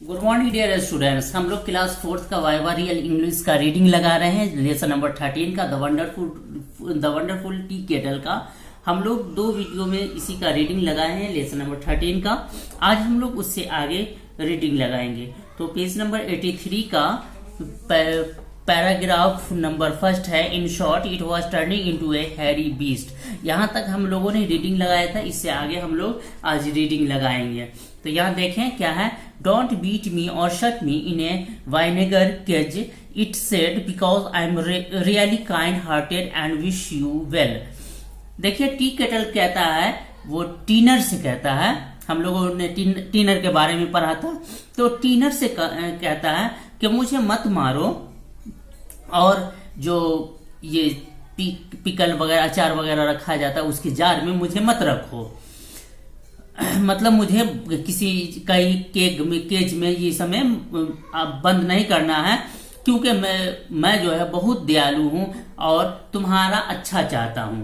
Good morning dear students. हम लोग class fourth का वाइवा रियल इंग्लिश का रीडिंग लगा रहे हैं। लेसन नंबर 13 का द वंडरफुल टी केटल का हम लोग दो वीडियो में इसी का रीडिंग लगाए हैं। लेसन नंबर 13 का आज हम लोग उससे आगे रीडिंग लगाएंगे। तो पेज नंबर 83 का पैराग्राफ नंबर फर्स्ट है। In short it was turning into A Harry beast. यहाँ तक हम लोगों ने रीडिंग लगाया था, इससे आगे हम लोग आज रीडिंग लगाएंगे। तो यहाँ देखें क्या है। डोंट बीट मी और shut me in a vinegar cage it said because I am really kind hearted and wish you well. देखिए टी केटल कहता है, वो टीनर से कहता है। हम लोगों ने टीनर के बारे में पढ़ा था। तो टीनर से कहता है कि मुझे मत मारो और जो ये पिकल वगैरह अचार वगैरह रखा जाता है उसके जार में मुझे मत रखो। मतलब मुझे किसी कई केज में ये समय बंद नहीं करना है, क्योंकि मैं जो है बहुत दयालु हूं और तुम्हारा अच्छा चाहता हूं।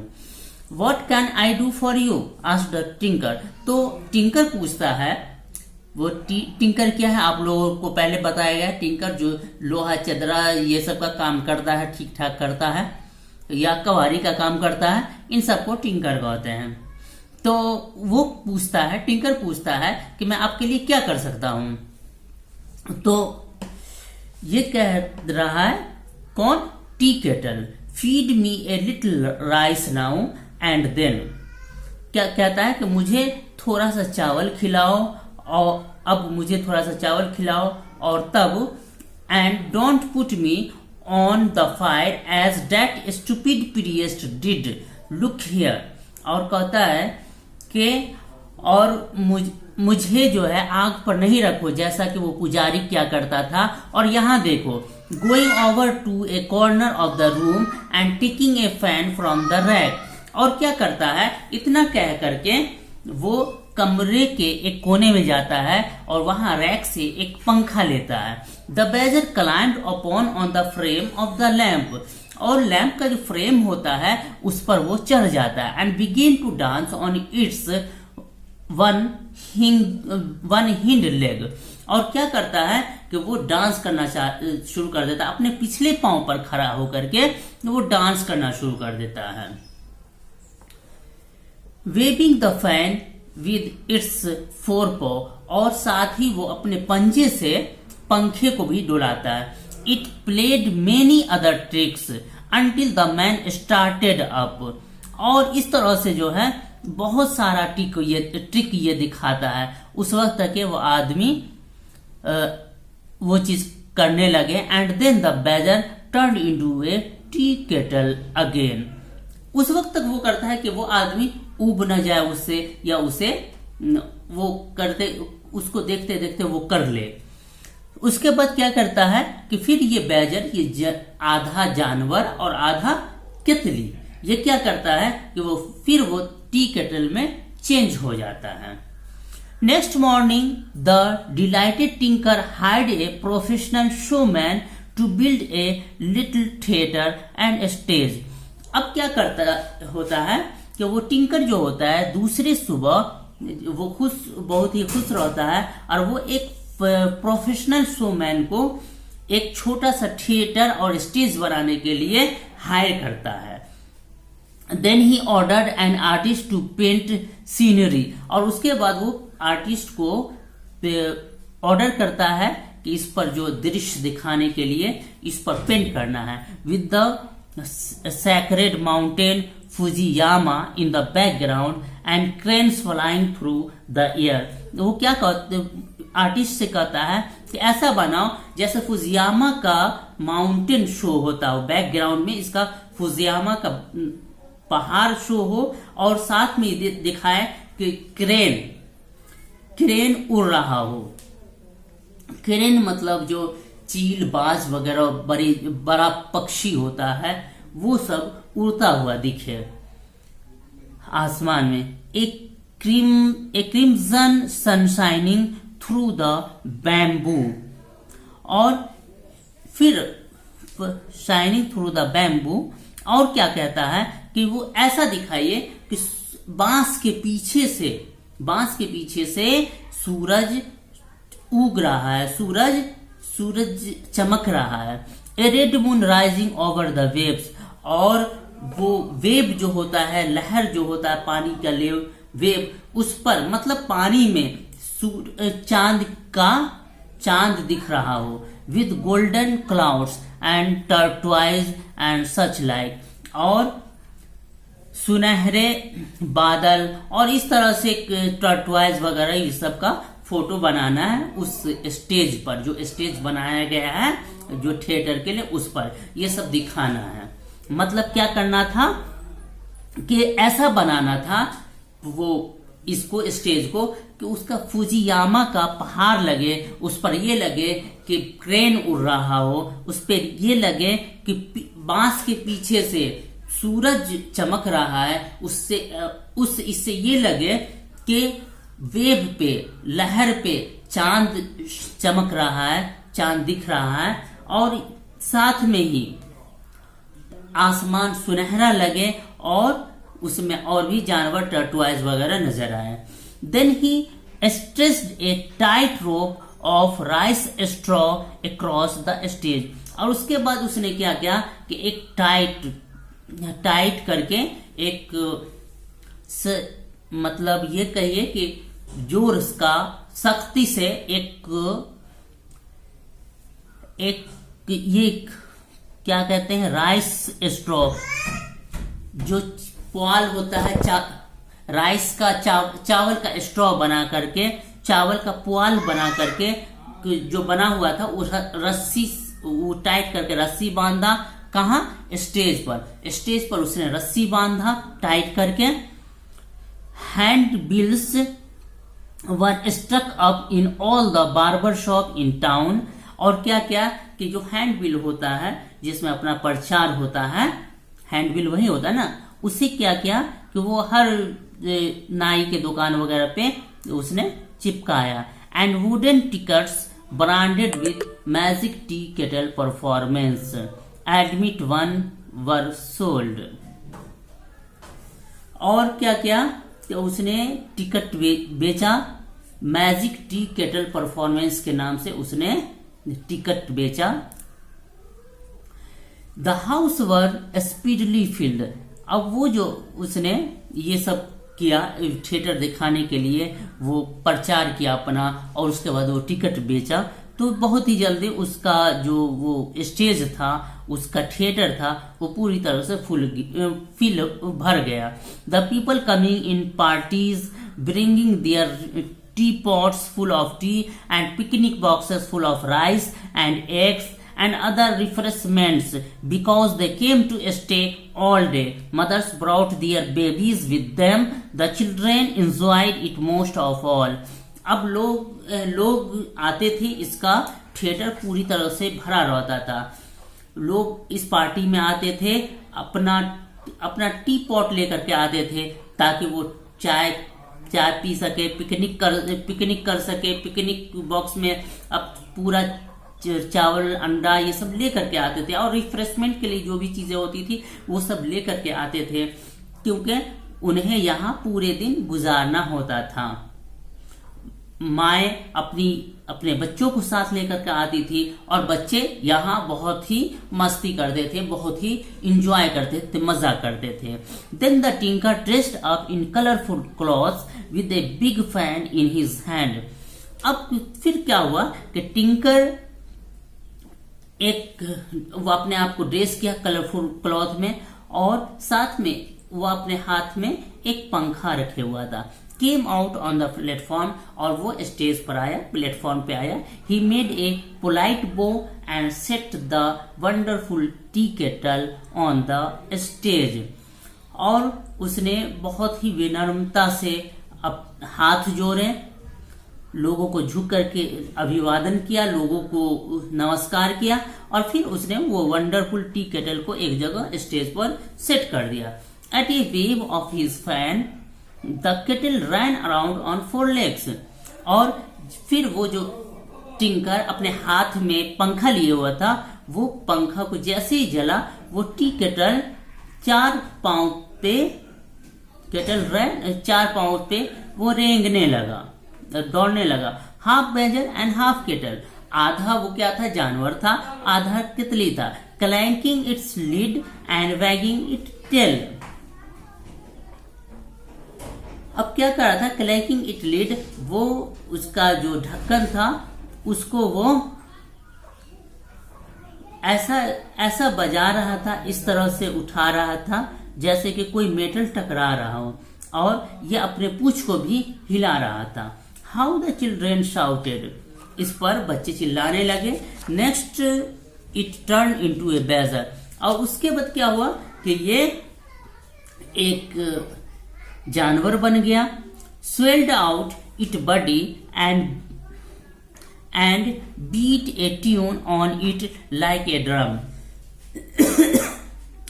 What can I do for you? asked the tinker। तो टिंकर पूछता है, वो टिंकर क्या है आप लोगों को पहले बताया गया। टिंकर जो लोहा चदरा ये सब का काम करता है, ठीक ठाक करता है, या कवारी का काम करता है, इन सबको टिंकर कहते हैं। तो वो पूछता है, टिंकर पूछता है कि मैं आपके लिए क्या कर सकता हूं। तो ये कह रहा है कौन, tea kettle, feed me a little rice now and then. क्या कहता है कि मुझे थोड़ा सा चावल खिलाओ, और अब मुझे थोड़ा सा चावल खिलाओ और तब, and don't put me on the fire as that stupid priest did, look here. और कहता है कि और मुझे जो है आग पर नहीं रखो, जैसा कि वो पुजारी क्या करता था। और यहाँ देखो, going over to a corner of the room and taking a fan from the rack. और क्या करता है, इतना कह करके वो कमरे के एक कोने में जाता है और वहां रैक से एक पंखा लेता है। The badger climbed upon on the frame of the lamp. और लैंप का जो फ्रेम होता है उस पर वो चढ़ जाता है। And begin to dance on its one hind leg. और क्या करता है कि वो डांस करना शुरू कर देता है, अपने पिछले पांव पर खड़ा होकर के वो डांस करना शुरू कर देता है। Waving the fan with its four paw. और साथ ही वो अपने पंजे से पंखे को भी डुलाता है। It played many other tricks until the man started up. और इस तरह से जो है बहुत सारा ट्रिक ये दिखाता है उस वक्त तक वो आदमी वो चीज करने लगे। And then the badger turn into a tea kettle again. उस वक्त तक वो करता है कि वो आदमी उब न जाए उससे, या उसे वो करते उसको देखते देखते वो कर ले। उसके बाद क्या करता है कि फिर ये बैजर, ये आधा जानवर और आधा तितली, ये क्या करता है कि वो टी केटल में चेंज हो जाता है। Next morning the delighted tinker hired a professional showman to build a little theatre and stage. अब क्या करता होता है कि वो टिंकर जो होता है दूसरे सुबह वो बहुत ही खुश रहता है, और वो एक प्रोफेशनल शोमैन को एक छोटा सा थिएटर और स्टेज बनाने के लिए हायर करता है। Then he ordered an artist to paint scenery. और उसके बाद वो आर्टिस्ट को ऑर्डर करता है कि इस पर जो दृश्य दिखाने के लिए इस पर पेंट करना है। With the sacred mountain Fujiyama in the background and cranes flying through the air. वो क्या आर्टिस्ट से कहता है कि ऐसा बनाओ जैसे फुजियामा का माउंटेन शो होता हो, बैकग्राउंड में इसका फुजियामा का पहाड़ शो हो, और साथ में दिखाए कि क्रेन उड़ रहा हो। क्रेन मतलब जो चील बाज वगैरह बड़ा पक्षी होता है वो सब उड़ता हुआ दिखे आसमान में। एक crimson sun shining through the bamboo. और फिर शाइनिंग थ्रू द बैम्बू। और क्या कहता है कि वो ऐसा दिखाइए कि बांस के पीछे से सूरज उग रहा है, सूरज सूरज चमक रहा है। A red moon rising over the waves, और वो वेव जो होता है, लहर जो होता है पानी का वेव, उस पर मतलब पानी में चांद दिख रहा हो, with golden clouds and टर्टवाइज and such like, और सुनहरे बादल और इस तरह से टर्टवाइज वगैरह ये सब का फोटो बनाना है उस स्टेज पर, जो स्टेज बनाया गया है जो थिएटर के लिए, उस पर ये सब दिखाना है। मतलब क्या करना था कि ऐसा बनाना था वो इसको स्टेज को कि उसका फुजियामा का पहाड़ लगे, उस पर ये लगे कि क्रेन उड़ रहा हो, उस पर ये लगे कि बांस के पीछे से सूरज चमक रहा है, इससे ये लगे कि वेव पे, लहर पे चांद चमक रहा है, चांद दिख रहा है, और साथ में ही आसमान सुनहरा लगे और उसमें और भी जानवर टर्टवाइज वगैरह नजर आए। Then he stretched a tight rope of rice straw across the stage, और उसके बाद उसने क्या किया कि एक टाइट करके एक मतलब ये कहिए कि जोर का सख्ती से एक ये क्या कहते हैं, राइस स्ट्रॉ, जो पुआल होता है राइस का चावल का स्ट्रॉ बना करके, चावल का पुआल बना करके जो बना हुआ था, उस रस्सी वो टाइट करके रस्सी बांधा। कहा? स्टेज पर उसने रस्सी बांधा टाइट करके। Hand bills were stuck up in all the barber shop in town, और क्या क्या कि जो हैंड बिल होता है जिसमें अपना प्रचार होता है, हैंड बिल वही होता है ना, उसे क्या किया कि वो हर नाई के दुकान वगैरह पे उसने चिपकाया। And wooden tickets branded with magic T kettle performance admit one were sold, और क्या क्या तो उसने टिकट बेचा, मैजिक टी केटल परफॉर्मेंस के नाम से उसने टिकट बेचा। The house were speedily filled, अब वो जो उसने ये सब किया थिएटर दिखाने के लिए, वो प्रचार किया अपना, और उसके बाद वो टिकट बेचा, तो बहुत ही जल्दी उसका जो वो स्टेज था, उसका थिएटर था, वो पूरी तरह से फुल भर गया। The people coming in parties bringing their teapots full of tea and picnic boxes full of rice and eggs and other refreshments because they came to stay all day. Mothers brought their babies with them. The children enjoyed it most of all. अब लोग आते थे, इसका theatre पूरी तरह से भरा रहता था। लोग इस पार्टी में आते थे, अपना टी पॉट लेकर के आते थे ताकि वो चाय पी सके, पिकनिक कर सके। पिकनिक बॉक्स में अब पूरा चावल, अंडा ये सब लेकर के आते थे, और रिफ्रेशमेंट के लिए जो भी चीजें होती थी वो सब लेकर के आते थे, क्योंकि उन्हें यहाँ पूरे दिन गुजारना होता था। माएँ अपने बच्चों को साथ लेकर के आती थी, और बच्चे यहाँ बहुत ही मस्ती करते थे, बहुत ही इंजॉय करते थे, मजा करते थे। Then the tinker dressed up in colourful clothes with a big fan in his hand. अब फिर क्या हुआ कि टिंकर वो अपने आप को ड्रेस किया कलरफुल क्लॉथ में, और साथ में वो अपने हाथ में एक पंखा रखे हुआ था। Came out on the platform, और वो स्टेज पर आया, प्लेटफॉर्म पे आया। He made a polite bow and set the wonderful tea kettle on the stage, और उसने बहुत ही विनम्रता से हाथ जोड़े, लोगों को झुक करके अभिवादन किया, लोगों को नमस्कार किया, और फिर उसने वो वंडरफुल टी केटल को एक जगह स्टेज पर सेट कर दिया। At a wave of his fan, the kettle ran around on 4 legs, और फिर वो जो टिंकर अपने हाथ में पंखा लिए हुआ था, वो पंखा को जैसे ही जला, वो टी केटल 4 पांव पे वो रेंगने लगा, दौड़ने लगा। Half badger and half kettle, आधा वो क्या था, जानवर था, आधा तितली था। Clanking its lid and wagging it tail. अब क्या कर रहा था, क्लैंकिंग इट लिड, वो उसका जो ढक्कन था उसको वो ऐसा बजा रहा था, इस तरह से उठा रहा था जैसे कि कोई मेटल टकरा रहा हो, और ये अपने पूंछ को भी हिला रहा था। हाउ द चिल्ड्रेन शाउटेड, इस पर बच्चे चिल्लाने लगे। Next it turn into a badger, और उसके बाद क्या हुआ कि ये एक जानवर बन गया। Swelled out it body and beat a tune on it like a drum,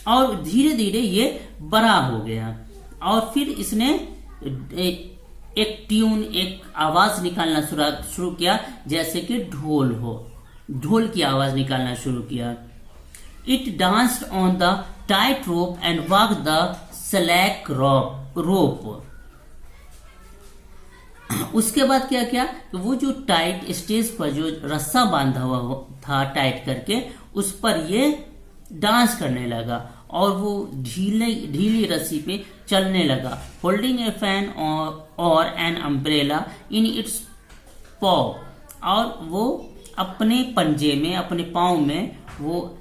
और धीरे धीरे ये बड़ा हो गया, और फिर इसने एक ट्यून, एक आवाज निकालना शुरू किया जैसे कि ढोल हो, ढोल की आवाज निकालना शुरू किया। It danced on the tight rope and walk the slack rope. उसके बाद क्या किया, वो जो टाइट स्टेज पर जो रस्सा बांधा हुआ था टाइट करके, उस पर ये डांस करने लगा, और वो ढीली रस्सी पे चलने लगा। होल्डिंग ए फैन और एन अम्ब्रेला इन इट्स पॉ, और वो अपने पंजे में, अपने पाँव में वो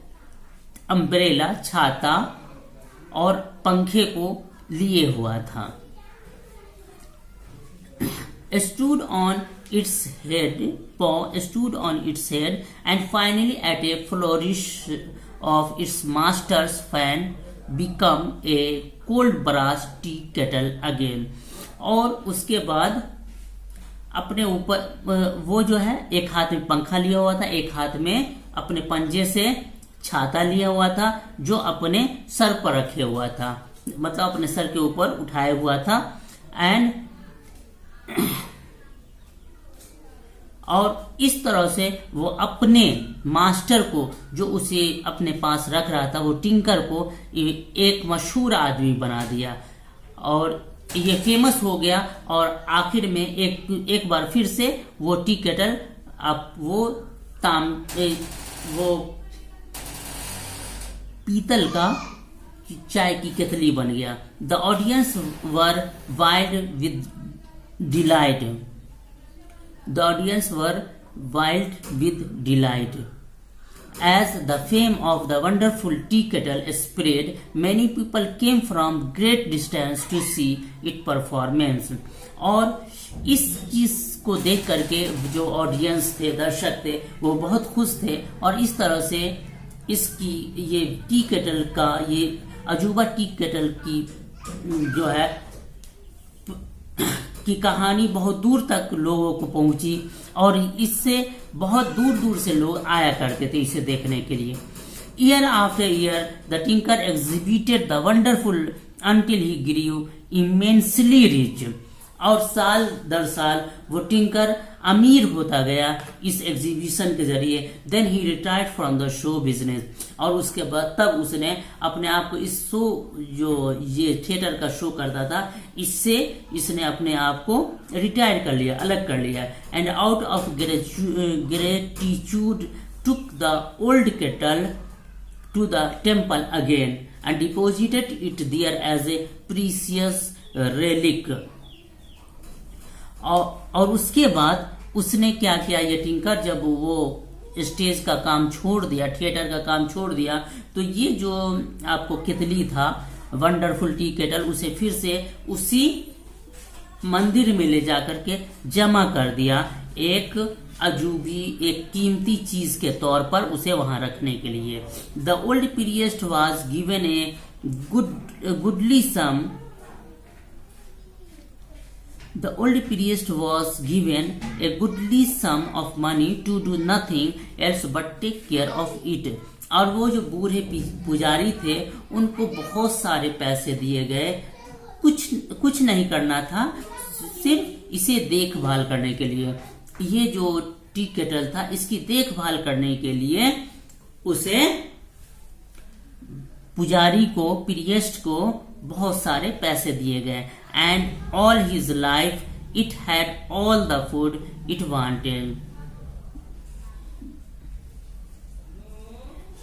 अम्ब्रेला, छाता और पंखे को लिए हुआ था। stood on its head, paw stood on its head, and finally at a flourish of its master's fan become a cold brass tea kettle again। और उसके बाद अपने ऊपर वो जो है, एक हाथ में पंखा लिया हुआ था, एक हाथ में अपने पंजे से छाता लिया हुआ था, जो अपने सर पर रखे हुआ था, मतलब अपने सर के ऊपर उठाया हुआ था। एंड और इस तरह से वो अपने मास्टर को, जो उसे अपने पास रख रहा था, वो टिंकर को एक मशहूर आदमी बना दिया, और ये फेमस हो गया। और आखिर में एक बार फिर से वो टी केटल, अब वो पीतल का चाय की केतली बन गया। The audience were wild with delight, the audience were wild with delight. As the fame of the wonderful tea kettle spread, many people came from great distance to see its performance. और इस चीज को देख करके जो audience थे, दर्शक थे, वो बहुत खुश थे, और इस तरह से इसकी ये टी केटल का, ये अजूबा टी केटल की जो है की कहानी बहुत दूर तक लोगों को पहुंची, और इससे बहुत दूर दूर से लोग आया करते थे इसे देखने के लिए। Year after year the tinker exhibited the wonderful until he grew immensely rich, और साल दर साल वो टिंकर अमीर होता गया इस एग्जीबिशन के जरिए। Then he retired from the show business, और उसके बाद तब उसने अपने आप को इस शो, जो ये थिएटर का शो करता था, इससे इसने अपने आप को रिटायर कर लिया, अलग कर लिया। And out of gratitude took the old kettle to the temple again and deposited it there as a precious relic. और उसके बाद उसने क्या किया, ये टिंकर जब वो स्टेज का काम छोड़ दिया, थिएटर का काम छोड़ दिया, तो ये जो आपको केतली था, वंडरफुल टी केटल, उसे फिर से उसी मंदिर में ले जाकर के जमा कर दिया, एक अजूबी, एक कीमती चीज के तौर पर उसे वहां रखने के लिए। The old period was given a goodly sum The old priest was given a goodly sum of money to do nothing else but take care of it. और वो जो बूढ़े पुजारी थे, उनको बहुत सारे पैसे दिए गए, कुछ नहीं करना था, सिर्फ इसे देखभाल करने के लिए। ये जो टी केटल था, इसकी देखभाल करने के लिए उसे, पुजारी को, प्रीस्ट को बहुत सारे पैसे दिए गए। And all his life it had all the food it wanted,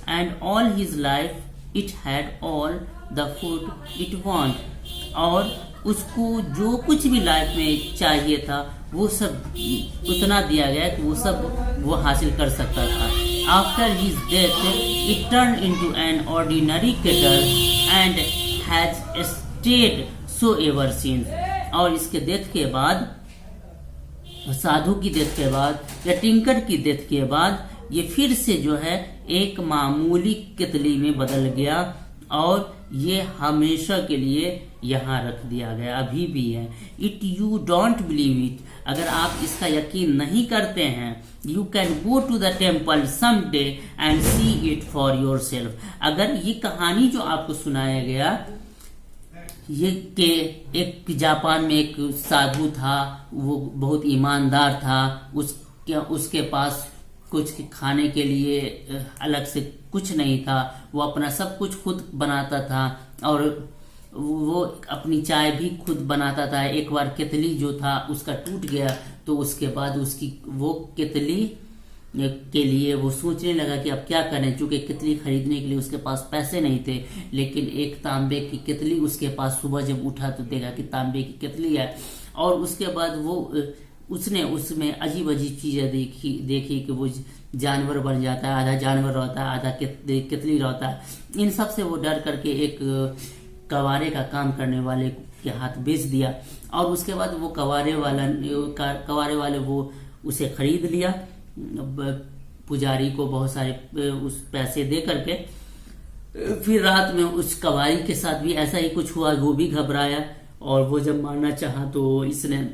and all his life it had all the food it want. और उसको जो कुछ भी लाइफ में चाहिए था वो सब उतना दिया गया कि वो सब वो हासिल कर सकता था. After his death, it turned into an ordinary kettle and has stayed so ever since. और इसके डेथ के बाद, साधु की डेथ के बाद या टिंकर की डेथ के बाद, ये फिर से जो है एक मामूली केतली में बदल गया और ये हमेशा के लिए यहाँ रख दिया गया, अभी भी है. It you don't believe it, अगर आप इसका यकीन नहीं करते हैं, you can go to the temple some day and see it for yourself. अगर ये कहानी जो आपको सुनाया गया, ये के एक जापान में एक साधु था, वो बहुत ईमानदार था, उसके पास कुछ खाने के लिए अलग से कुछ नहीं था, वो अपना सब कुछ खुद बनाता था और वो अपनी चाय भी खुद बनाता था. एक बार केतली जो था उसका टूट गया, तो उसके बाद उसकी वो केतली के लिए वो सोचने लगा कि अब क्या करें, चूंकि केतली खरीदने के लिए उसके पास पैसे नहीं थे. लेकिन एक तांबे की केतली उसके पास, सुबह जब उठा तो देखा कि तांबे की केतली है. और उसके बाद वो उसने उसमें अजीब अजीब चीजें देखी कि वो जानवर बन जाता है, आधा जानवर रहता है, आधा केतली रहता है. इन सब से वो डर करके एक कवारे का काम करने वाले के हाथ बेच दिया. और उसके बाद वो कवारे वाले वो उसे खरीद लिया, पुजारी को बहुत सारे उस पैसे दे करके. फिर रात में उस कवारी के साथ भी ऐसा ही कुछ हुआ, वो भी घबराया और वो जब मारना चाहा तो इसने,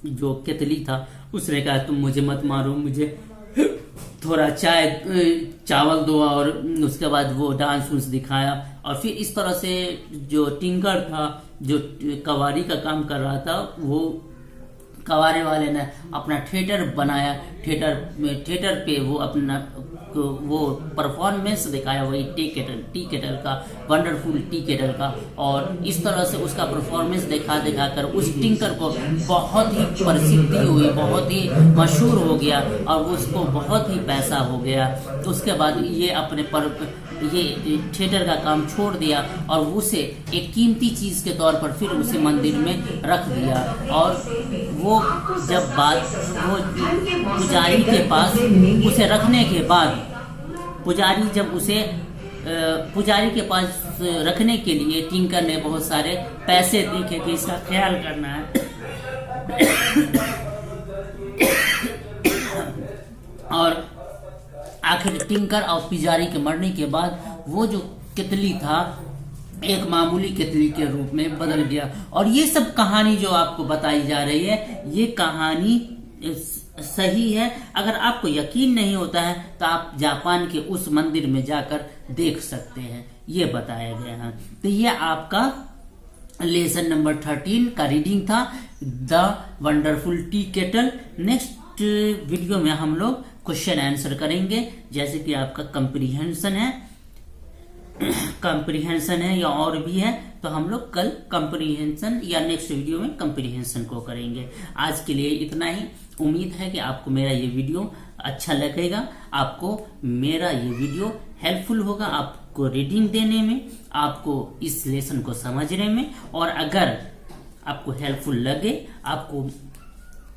जो केतली था, उसने कहा तुम मुझे मत मारो, मुझे थोड़ा चावल दो. और उसके बाद वो डांस उन्स दिखाया. और फिर इस तरह से जो टिंकर था, जो कवारी का काम कर रहा था, वो कवारे वाले ने अपना थिएटर बनाया. थिएटर पे वो अपना वो परफॉर्मेंस दिखाया, वही टी केटल का, वंडरफुल टी केटल का. और इस तरह से उसका परफॉर्मेंस दिखा कर उस टिंकर को बहुत ही प्रसिद्धि हुई, बहुत ही मशहूर हो गया और उसको बहुत ही पैसा हो गया. तो उसके बाद ये ये थिएटर का काम छोड़ दिया और उसे एक कीमती चीज के तौर पर फिर उसे मंदिर में रख दिया. और वो जब वो पुजारी के पास उसे रखने के बाद, पुजारी के पास रखने के लिए टिंकर ने बहुत सारे पैसे देखे कि इसका ख्याल करना है. और आखिर टिंकर और पुजारी के मरने के बाद वो जो केतली था एक मामूली केतली के रूप में बदल गया. और ये सब कहानी जो आपको बताई जा रही है, ये कहानी सही है. अगर आपको यकीन नहीं होता है तो आप जापान के उस मंदिर में जाकर देख सकते हैं, ये बताया गया है. तो ये आपका लेसन नंबर 13 का रीडिंग था, the wonderful T kettle. Next video में हम लोग क्वेश्चन आंसर करेंगे, जैसे कि आपका कंप्रीहेंशन है या और भी है, तो हम लोग कल कंप्रीहेंशन या नेक्स्ट वीडियो में कंप्रीहेंशन को करेंगे. आज के लिए इतना ही. उम्मीद है कि आपको मेरा ये वीडियो अच्छा लगेगा, आपको मेरा ये वीडियो हेल्पफुल होगा, आपको रीडिंग देने में, आपको इस लेसन को समझने में. और अगर आपको हेल्पफुल लगे, आपको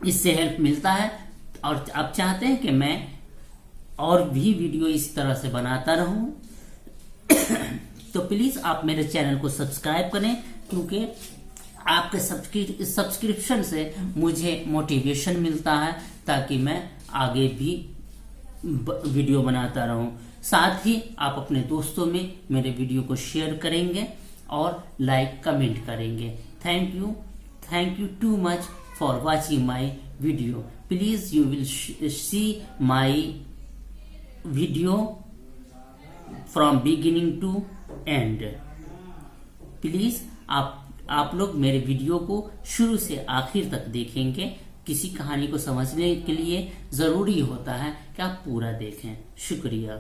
इससे हेल्प मिलता है और आप चाहते हैं कि मैं और भी वीडियो इस तरह से बनाता रहूं, तो प्लीज आप मेरे चैनल को सब्सक्राइब करें, क्योंकि आपके सब्सक्रिप्शन से मुझे मोटिवेशन मिलता है ताकि मैं आगे भी वीडियो बनाता रहूं. साथ ही आप अपने दोस्तों में मेरे वीडियो को शेयर करेंगे और लाइक कमेंट करेंगे. Thank you too much for watching my video. Please you will see my video from beginning to end. Please आप लोग मेरे वीडियो को शुरू से आखिर तक देखेंगे. किसी कहानी को समझने के लिए जरूरी होता है कि आप पूरा देखें. शुक्रिया.